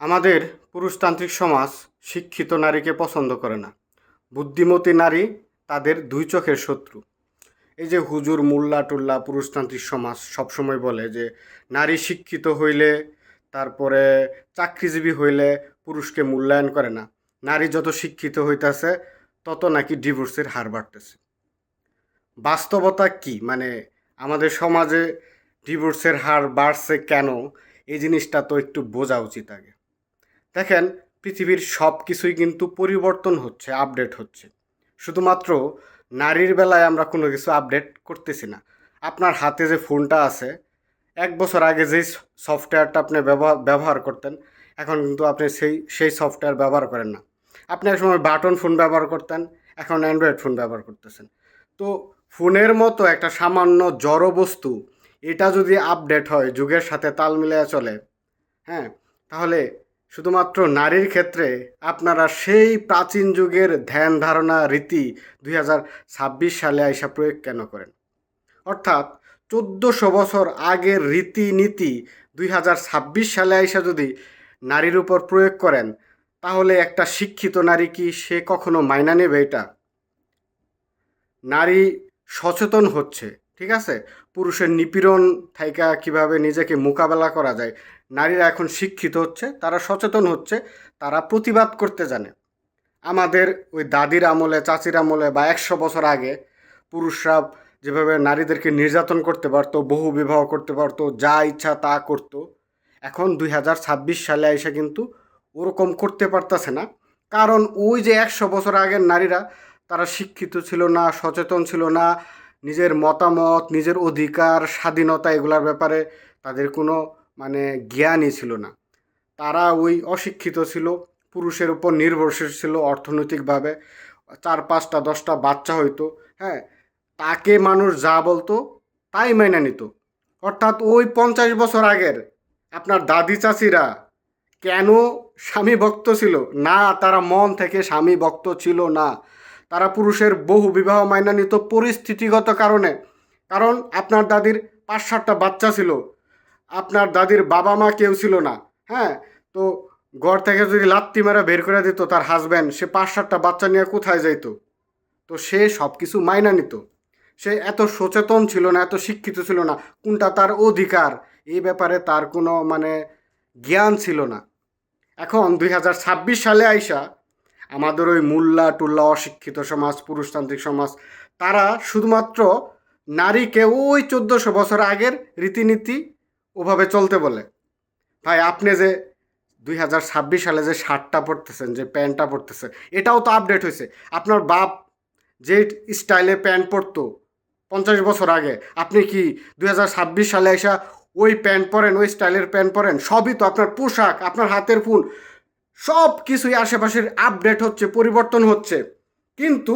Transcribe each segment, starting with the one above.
আমাদের পুরুষতান্ত্রিক সমাজ শিক্ষিত নারীকে পছন্দ করে না। বুদ্ধিমতী নারী তাদের দুই চোখের শত্রু। এই যে হুজুর মোল্লা টুল্লা পুরুষতান্ত্রিক সমাজ সবসময় বলে যে নারী শিক্ষিত হইলে তারপরে চাকরিজীবী হইলে পুরুষকে মূল্যায়ন করে না। নারী যত শিক্ষিত হইতেছে তত নাকি ডিভোর্সের হার বাড়তেছে। বাস্তবতা কি মানে আমাদের সমাজে ডিভোর্সের হার বাড়ছে কেন, এই জিনিসটা তো একটু বোঝা উচিত আগে। দেখেন, পৃথিবীর সব কিছুই কিন্তু পরিবর্তন হচ্ছে, আপডেট হচ্ছে। শুধুমাত্র নারীর বেলায় আমরা কোনো কিছু আপডেট করতেছি না। আপনার হাতে যে ফোনটা আছে, 1 বছর আগে যেই সফটওয়্যারটা আপনি ব্যবহার করতেন, এখন কিন্তু আপনি সেই সফটওয়্যার ব্যবহার করেন না। আপনি এক সময় বাটন ফোন ব্যবহার করতেন, এখন অ্যান্ড্রয়েড ফোন ব্যবহার করতেছেন। তো ফোনের মতো একটা সামান্য জড় বস্তু, এটা যদি আপডেট হয়, যুগের সাথে তাল মিলিয়ে চলে, হ্যাঁ, তাহলে শুধুমাত্র নারীর ক্ষেত্রে আপনারা সেই প্রাচীন যুগের ধ্যান ধারণা রীতি 2026 সালে আইসা প্রয়োগ কেন করেন? অর্থাৎ 1400 বছর আগের রীতিনীতি 2026 সালে আইসা যদি নারীর উপর প্রয়োগ করেন, তাহলে একটা শিক্ষিত নারী কি সে কখনো মাইনা নেবে এটা? নারী সচেতন হচ্ছে, ঠিক আছে, পুরুষের নিপীড়ন থাইকা কিভাবে নিজেকে মোকাবেলা করা যায়। নারীরা এখন শিক্ষিত হচ্ছে, তারা সচেতন হচ্ছে, তারা প্রতিবাদ করতে জানে। আমাদের ওই দাদির আমলে, চাচির আমলে বা 100 বছর আগে পুরুষরা যেভাবে নারীদেরকে নির্যাতন করতে পারতো, বহু বিবাহ করতে পারতো, যা ইচ্ছা তা করতো, এখন 2026 সালে এসে কিন্তু ওরকম করতে পারতেছে না। কারণ ওই যে 100 বছর আগের নারীরা, তারা শিক্ষিত ছিল না, সচেতন ছিল না, নিজের মতামত, নিজের অধিকার, স্বাধীনতা এগুলার ব্যাপারে তাদের কোনো মানে জ্ঞানই ছিল না। তারা ওই অশিক্ষিত ছিল, পুরুষের উপর নির্ভরশীল ছিল অর্থনৈতিকভাবে। 4, 5, 10টা বাচ্চা হইতো, হ্যাঁ, তাকে মানুষ যা বলতো তাই মেনে নিত। অর্থাৎ ওই 50 বছর আগের আপনার দাদি চাচিরা কেন স্বামী ভক্ত ছিল না? তারা মন থেকে স্বামী ভক্ত ছিল না। তারা পুরুষের বহু বিবাহ মাইনা নিত পরিস্থিতিগত কারণে। কারণ আপনার দাদির 5-7টা বাচ্চা ছিল, আপনার দাদির বাবা মা কেউ ছিল না, হ্যাঁ। তো ঘর থেকে যদি লাত্তি মেরে বের করে দিত তার হাজব্যান্ড, সে 5-7টা বাচ্চা নিয়ে কোথায় যাইত? তো সে সব কিছু মাইনা নিত। সে এত সচেতন ছিল না, এত শিক্ষিত ছিল না, কোনটা তার অধিকার এই ব্যাপারে তার কোনো মানে জ্ঞান ছিল না। এখন 2026 সালে আইসা আমাদের ওই মোল্লা টুল্লা অশিক্ষিত সমাজ, পুরুষতান্ত্রিক সমাজ, তারা শুধুমাত্র নারীকে ওই 1400 বছর আগের রীতিনীতি ওভাবে চলতে বলে। ভাই, আপনি যে 2026 সালে যে শার্টটা পরতেছেন, যে প্যান্টটা পরতেছে, এটাও তো আপডেট হয়েছে। আপনার বাপ যে স্টাইলে প্যান্ট পরতো 50 বছর আগে, আপনি কি 2026 সালে এসে ওই প্যান্ট পরেন, ওই স্টাইলের প্যান্ট পরেন? সবই তো আপনার পোশাক, আপনার হাতের ফোন, সব কিছুই আশেপাশের আপডেট হচ্ছে, পরিবর্তন হচ্ছে। কিন্তু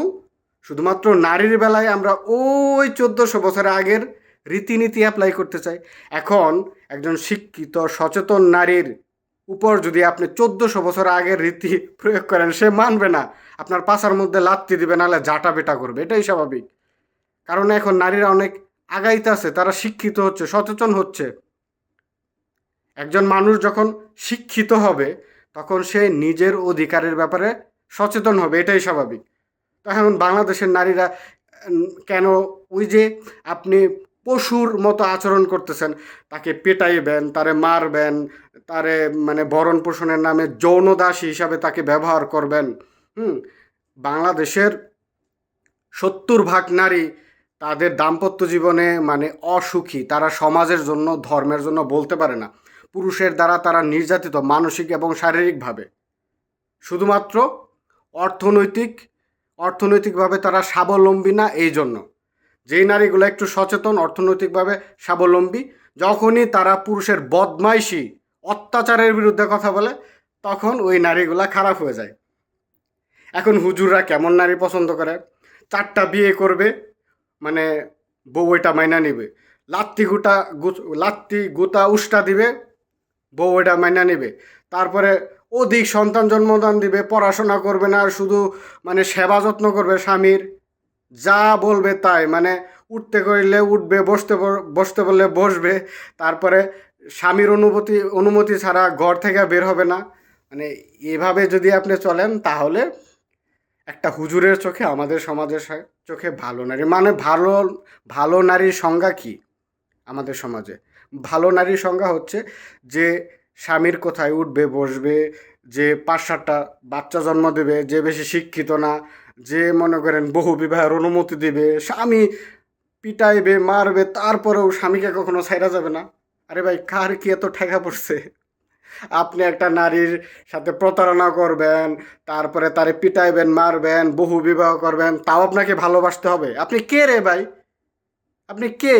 শুধুমাত্র নারীর বেলায় আমরা ওই 1400 বছর আগের রীতিনীতি অ্যাপ্লাই করতে চাই। এখন একজন শিক্ষিত সচেতন নারীর উপর যদি আপনি 1400 বছর আগের রীতি প্রয়োগ করেন, সে মানবে না, আপনার পাছার মধ্যে লাত্তি দিবে, নাহলে জাটা বেটা করবে। এটাই স্বাভাবিক। কারণ এখন নারীরা অনেক আগাইতে আছে, তারা শিক্ষিত হচ্ছে, সচেতন হচ্ছে। একজন মানুষ যখন শিক্ষিত হবে তখন সে নিজের অধিকারের ব্যাপারে সচেতন হবে, এটাই স্বাভাবিক। তো এখন বাংলাদেশের নারীরা কেন ওই যে আপনি পশুর মতো আচরণ করতেছেন, তাকে পেটাইবেন, তারে মারবেন, তারে মানে ভরণ পোষণের নামে যৌনদাসী হিসাবে তাকে ব্যবহার করবেন? হুম, বাংলাদেশের 70 ভাগ নারী তাদের দাম্পত্য জীবনে মানে অসুখী। তারা সমাজের জন্য, ধর্মের জন্য বলতে পারে না। পুরুষের দ্বারা তারা নির্যাতিত মানসিক এবং শারীরিকভাবে। শুধুমাত্র অর্থনৈতিক অর্থনৈতিকভাবে তারা স্বাবলম্বী না, এই জন্য। যেই নারীগুলো একটু সচেতন, অর্থনৈতিকভাবে স্বাবলম্বী, যখনই তারা পুরুষের বদমাইশি, অত্যাচারের বিরুদ্ধে কথা বলে, তখন ওই নারীগুলা খারাপ হয়ে যায়। এখন হুজুররা কেমন নারী পছন্দ করে? 4টা বিয়ে করবে, মানে বউ এটা মাইনা নিবে। লাত্তি গুতা উষ্টা দিবে, বউ এটা মাইনা নিবে। তারপরে অধিক সন্তান জন্মদান দিবে, পড়াশোনা করবে না, শুধু মানে সেবা যত্ন করবে স্বামীর, যা বলবে তাই, মানে উঠতে করলে উঠবে, বসতে বসতে বললে বসবে। তারপরে স্বামীর অনুমতি ছাড়া ঘর থেকে বের হবে না, মানে এভাবে যদি আপনি চলেন তাহলে একটা হুজুরের চোখে, আমাদের সমাজের চোখে ভালো নারী মানে ভালো নারীর সংজ্ঞা কি আমাদের সমাজে? ভালো নারীর সংজ্ঞা হচ্ছে যে স্বামীর কোথায় উঠবে বসবে, যে 5-7টা বাচ্চা জন্ম দেবে, যে বেশি শিক্ষিত না, যে মনে করেন বহু বিবাহের অনুমতি দেবে, স্বামী পিটাইবে মারবে তারপরেও স্বামীকে কখনো ছাইড়া যাবে না। আরে ভাই, কার কি এত ঠেকা পড়ছে? আপনি একটা নারীর সাথে প্রতারণা করবেন, তারপরে তারে পিটাইবেন মারবেন বহু বিবাহ করবেন, তাও আপনাকে ভালোবাসতে হবে? আপনি কে রে ভাই? আপনি কে?